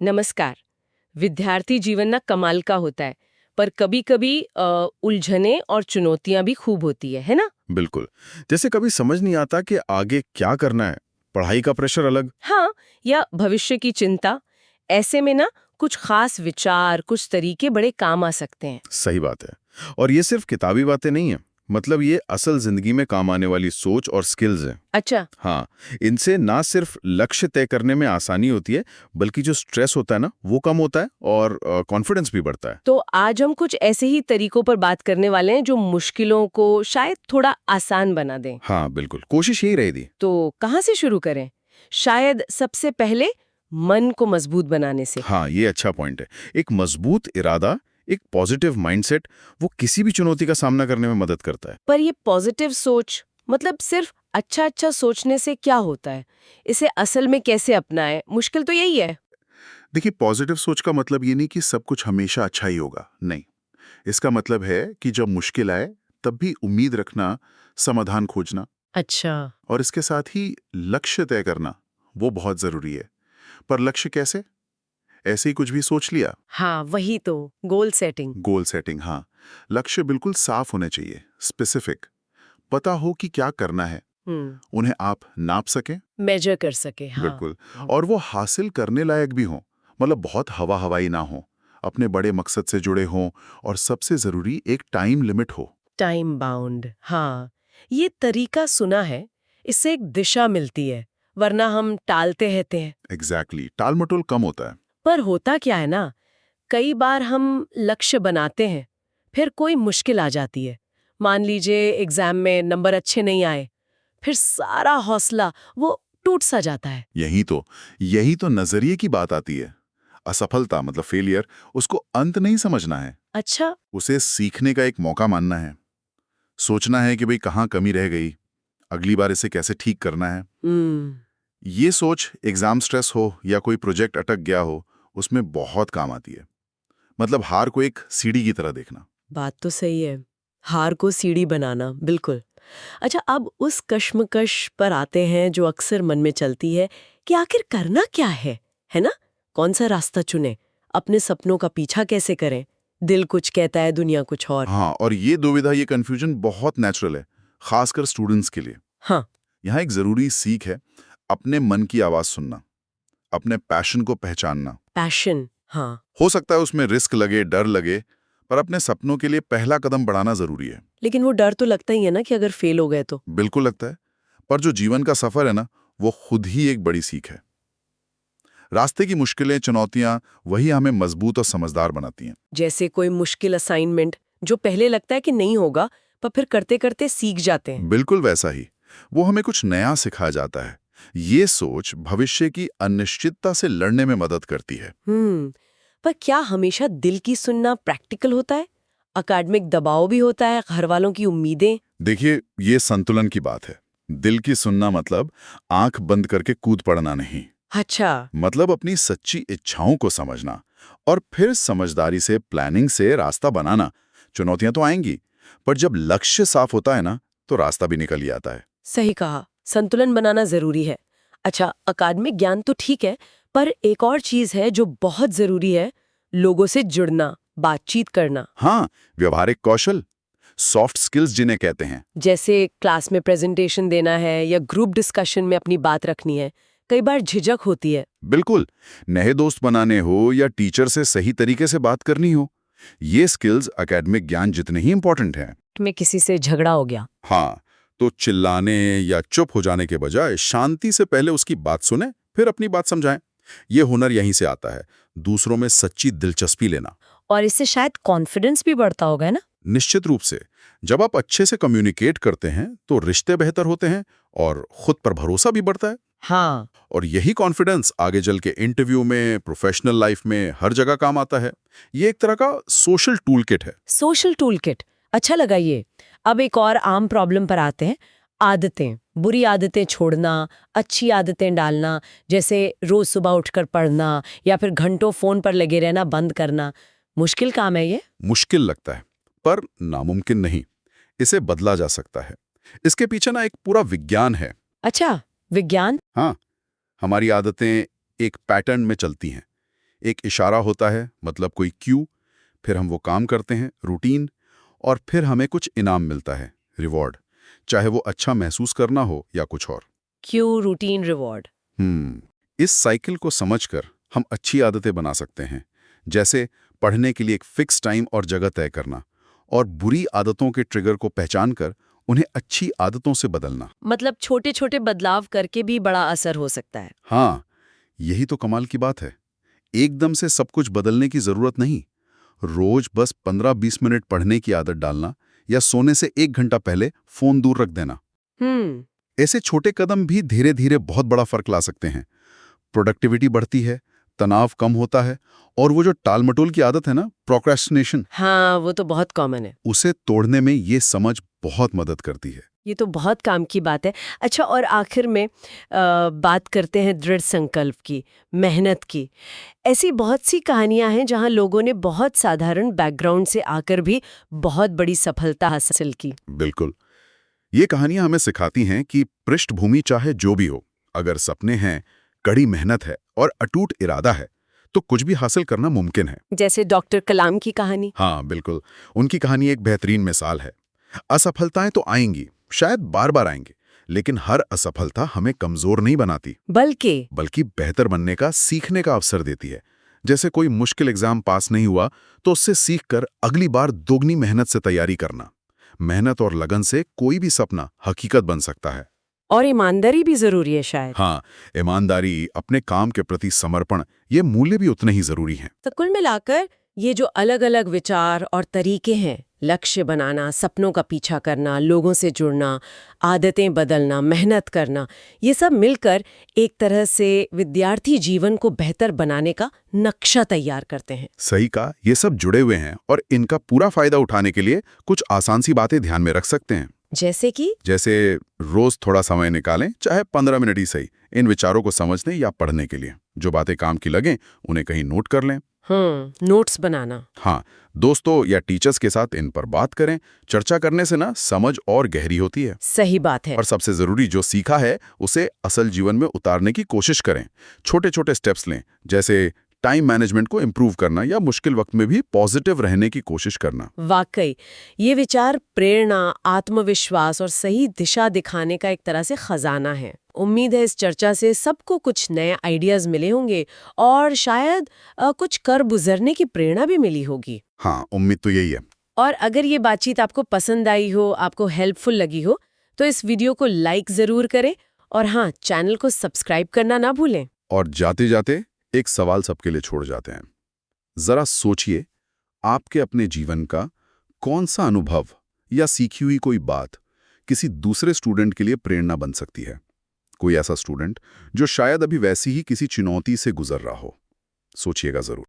नमस्कार। विद्यार्थी जीवन ना कमाल का होता है, पर कभी-कभी उलझने और चुनौतियां भी खूब होती है ना? बिल्कुल। जैसे कभी समझ नहीं आता कि आगे क्या करना है। पढ़ाई का प्रेशर अलग। हाँ, या भविष्य की चिंता। ऐसे में ना कुछ खास विचार, कुछ तरीके बड़े काम आ सकते हैं। सही बात है। और ये सिर्फ किताबी बातें नहीं है। मतलब ये असल जिंदगी में काम आने वाली सोच और स्किल्स हैं। अच्छा। हाँ, इनसे ना सिर्फ लक्ष्य तय करने में आसानी होती है, बल्कि जो स्ट्रेस होता है ना, वो कम होता है और कॉन्फिडेंस भी बढ़ता है। तो आज हम कुछ ऐसे ही तरीकों पर बात करने वाले हैं जो मुश्किलों को शायद थोड़ा आसान बना दें। हाँ, बिल्कुल। कोशिश यही रही थी। तो कहाँ से शुरू करें? शायद सबसे पहले मन को मजबूत बनाने से। हाँ, ये अच्छा पॉइंट है। एक मजबूत इरादा, एक पॉजिटिव माइंडसेट, वो किसी भी चुनौती का सामना करने में मदद करता है। पर ये पॉजिटिव सोच मतलब सिर्फ अच्छा अच्छा सोचने से क्या होता है? इसे असल में कैसे अपनाएं? मुश्किल तो यही है। देखिए, पॉजिटिव सोच का मतलब ये नहीं कि सब कुछ हमेशा अच्छा ही होगा। नहीं, इसका मतलब है कि जब मुश्किल आए तब भी उम्मीद रखना, समाधान खोजना अच्छा। और इसके साथ ही लक्ष्य तय करना, वो बहुत जरूरी है। पर लक्ष्य कैसे? ऐसे ही कुछ भी सोच लिया? हाँ, वही तो, गोल सेटिंग। गोल सेटिंग, हाँ। लक्ष्य बिल्कुल साफ होने चाहिए, स्पेसिफिक। पता हो कि क्या करना है, उन्हें आप नाप सकें। मेजर कर सके, हाँ। बिल्कुल। और वो हासिल करने लायक भी हों, मतलब बहुत हवा हवाई ना हो, अपने बड़े मकसद से जुड़े हों और सबसे जरूरी एक टाइम लिमिट हो। टाइम बाउंड, हाँ। ये तरीका सुना है, इससे एक दिशा मिलती है, वरना हम टालते रहते हैं। एग्जैक्टली, टाल मटोल कम होता है। पर होता क्या है ना, कई बार हम लक्ष्य बनाते हैं, फिर कोई मुश्किल आ जाती है। मान लीजिए एग्जाम में नंबर अच्छे नहीं आए, फिर सारा हौसला वो टूट सा जाता है। यही तो नजरिए की बात आती है। असफलता मतलब फेलियर, उसको अंत नहीं समझना है, अच्छा। उसे सीखने का एक मौका मानना है। सोचना है कि भाई कहाँ कमी रह गई, अगली बार इसे कैसे ठीक करना है। हम्म। ये सोच एग्जाम स्ट्रेस हो या कोई प्रोजेक्ट अटक गया हो, उसमें बहुत काम आती है। मतलब हार को एक सीढ़ी की तरह देखना। बात तो सही है। हार को सीढ़ी बनाना, बिल्कुल। अच्छा, अब उस कश्मकश पर आते हैं जो अक्सर मन में चलती है कि आखिर करना क्या है ना? कौन सा रास्ता चुने? अपने सपनों का पीछा कैसे करें? दिल कुछ कहता है, दुनिया कुछ और। हाँ, और ये दुविधा, ये कंफ्यूजन बहुत नेचुरल है, खासकर स्टूडेंट्स के लिए। हाँ। यहाँ एक जरूरी सीख है, अपने मन की आवाज सुनना, अपने पैशन को पहचानना। पैशन, हाँ। हो सकता है उसमें रिस्क लगे, डर लगे, पर अपने सपनों के लिए पहला कदम बढ़ाना जरूरी है। लेकिन वो डर तो लगता ही है ना कि अगर फेल हो गए तो। बिल्कुल लगता है, पर जो जीवन का सफर है ना, वो खुद ही एक बड़ी सीख है। रास्ते की मुश्किलें, चुनौतियां, वही हमें मजबूत और समझदार बनाती हैं। जैसे कोई मुश्किल असाइनमेंट जो पहले लगता है कि नहीं होगा, पर फिर करते करते सीख जाते हैं। बिल्कुल वैसा ही, वो हमें कुछ नया सिखा जाता है। ये सोच भविष्य की अनिश्चितता से लड़ने में मदद करती है। पर क्या हमेशा दिल की सुनना प्रैक्टिकल होता है? अकादमिक दबाव भी होता है, घर वालों की उम्मीदें। देखिए, ये संतुलन की बात है। दिल की सुनना मतलब आंख बंद करके कूद पड़ना नहीं। अच्छा। मतलब अपनी सच्ची इच्छाओं को समझना और फिर समझदारी से, प्लानिंग से रास्ता बनाना। चुनौतियां तो आएंगी, पर जब लक्ष्य साफ होता है ना, तो रास्ता भी निकल ही आता है। सही कहा, संतुलन बनाना जरूरी है। अच्छा, अकादमिक ज्ञान तो ठीक है, पर एक और चीज है जो बहुत जरूरी है, लोगों से जुड़ना, बातचीत करना। हाँ, व्यवहारिक कौशल, सॉफ्ट स्किल्स जिन्हें कहते हैं। जैसे क्लास में प्रेजेंटेशन देना है या ग्रुप डिस्कशन में अपनी बात रखनी है, कई बार झिझक होती है। बिल्कुल, नए दोस्त बनाने हो या टीचर से सही तरीके से बात करनी हो, ये स्किल्स एकेडमिक ज्ञान जितने ही इंपॉर्टेंट हैं। में किसी से झगड़ा हो गया। हाँ, तो चिल्लाने या चुप हो जाने के बजाय शांति से पहले उसकी बात सुने, फिर अपनी बात समझाएं। ये हुनर यहीं से आता है, दूसरों में सच्ची दिलचस्पी लेना। और इससे शायद कॉन्फिडेंस भी बढ़ता होगा ना? निश्चित रूप से, जब आप अच्छे से कम्युनिकेट करते हैं तो रिश्ते बेहतर होते हैं और खुद पर भरोसा भी बढ़ता है। हाँ। और यही कॉन्फिडेंस आगे चल के इंटरव्यू में, प्रोफेशनल लाइफ में, हर जगह काम आता है। ये एक तरह का सोशल टूल किट है। सोशल टूल किट, अच्छा लगा ये। अब एक और आम प्रॉब्लम पर आते हैं, आदतें। बुरी आदतें छोड़ना, अच्छी आदतें डालना, जैसे रोज सुबह उठकर पढ़ना या फिर घंटों फोन पर लगे रहना बंद करना। मुश्किल काम है ये। मुश्किल लगता है, पर नामुमकिन नहीं। इसे बदला जा सकता है। इसके पीछे ना एक पूरा विज्ञान है। अच्छा, विज्ञान। हाँ, हमारी आदतें एक पैटर्न में चलती हैं। एक इशारा होता है, मतलब कोई क्यू, फिर हम वो काम करते हैं, रूटीन, और फिर हमें कुछ इनाम मिलता है, रिवॉर्ड, चाहे वो अच्छा महसूस करना हो या कुछ और। Q, routine, reward. इस साइकिल को समझकर हम अच्छी आदतें बना सकते हैं, जैसे पढ़ने के लिए एक फिक्स टाइम और जगह तय करना, और बुरी आदतों के ट्रिगर को पहचानकर उन्हें अच्छी आदतों से बदलना। मतलब छोटे छोटे बदलाव करके भी बड़ा असर हो सकता है। हाँ, यही तो कमाल की बात है। एकदम से सब कुछ बदलने की जरूरत नहीं। रोज बस 15-20 मिनट पढ़ने की आदत डालना या सोने से 1 घंटा पहले फोन दूर रख देना। ऐसे छोटे कदम भी धीरे धीरे बहुत बड़ा फर्क ला सकते हैं। प्रोडक्टिविटी बढ़ती है, तनाव कम होता है, और वो जो टालमटोल की आदत है ना, प्रोक्रेस्टिनेशन, हाँ, वो तो बहुत कॉमन है। उसे तोड़ने में ये समझ बहुत मदद करती है। ये तो बहुत काम की बात है। अच्छा, और आखिर में बात करते हैं दृढ़ संकल्प की, मेहनत की। ऐसी बहुत सी कहानियां हैं जहां लोगों ने बहुत साधारण बैकग्राउंड से आकर भी बहुत बड़ी सफलता हासिल की। बिल्कुल। ये कहानियां हमें सिखाती हैं कि पृष्ठभूमि चाहे जो भी हो, अगर सपने हैं, कड़ी मेहनत है और अटूट इरादा है, तो कुछ भी हासिल करना मुमकिन है। जैसे डॉक्टर कलाम की कहानी। हाँ, बिल्कुल। उनकी कहानी एक बेहतरीन मिसाल है। असफलताएं तो आएंगी, शायद बार बार आएंगी, लेकिन हर असफलता हमें कमजोर नहीं बनाती, बल्कि बेहतर बनने का, सीखने का अवसर देती है। जैसे कोई मुश्किल एग्जाम पास नहीं हुआ तो उससे सीखकर अगली बार दोगुनी मेहनत से तैयारी करना। मेहनत और लगन से कोई भी सपना हकीकत बन सकता है। और ईमानदारी भी जरूरी है शायद। हाँ, ईमानदारी, अपने काम के प्रति समर्पण, ये मूल्य भी उतने ही जरूरी हैं। तो कुल मिलाकर ये जो अलग अलग विचार और तरीके हैं, लक्ष्य बनाना, सपनों का पीछा करना, लोगों से जुड़ना, आदतें बदलना, मेहनत करना, ये सब मिलकर एक तरह से विद्यार्थी जीवन को बेहतर बनाने का नक्शा तैयार करते हैं। सही कहा, ये सब जुड़े हुए हैं और इनका पूरा फायदा उठाने के लिए कुछ आसान सी बातें ध्यान में रख सकते हैं। जैसे रोज थोड़ा समय निकालें, चाहे 15 मिनट ही सही, इन विचारों को समझने या पढ़ने के लिए। जो बातें काम की लगें उन्हें कहीं नोट कर लें। नोट्स बनाना। हाँ, दोस्तों या टीचर्स के साथ इन पर बात करें। चर्चा करने से ना समझ और गहरी होती है। सही बात है। और सबसे जरूरी, जो सीखा है उसे असल जीवन में उतारने की कोशिश करें। छोटे छोटे स्टेप्स लें, जैसे टाइम मैनेजमेंट को इम्प्रूव करना या मुश्किल वक्त में भी पॉजिटिव रहने की कोशिश करना। वाकई ये विचार प्रेरणा, आत्मविश्वास और सही दिशा दिखाने का एक तरह से खजाना है। उम्मीद है इस चर्चा से सबको कुछ नए आइडियाज मिले होंगे और शायद कुछ कर गुजरने की प्रेरणा भी मिली होगी। हाँ, उम्मीद तो यही है। और अगर ये बातचीत आपको पसंद आई हो, आपको हेल्पफुल लगी हो, तो इस वीडियो को लाइक जरूर करें और हाँ, चैनल को सब्सक्राइब करना ना भूलें। और जाते जाते एक सवाल सबके लिए छोड़ जाते हैं। जरा सोचिए, आपके अपने जीवन का कौन सा अनुभव या सीखी हुई कोई बात किसी दूसरे स्टूडेंट के लिए प्रेरणा बन सकती है। कोई ऐसा स्टूडेंट जो शायद अभी वैसी ही किसी चुनौती से गुजर रहा हो। सोचिएगा जरूर।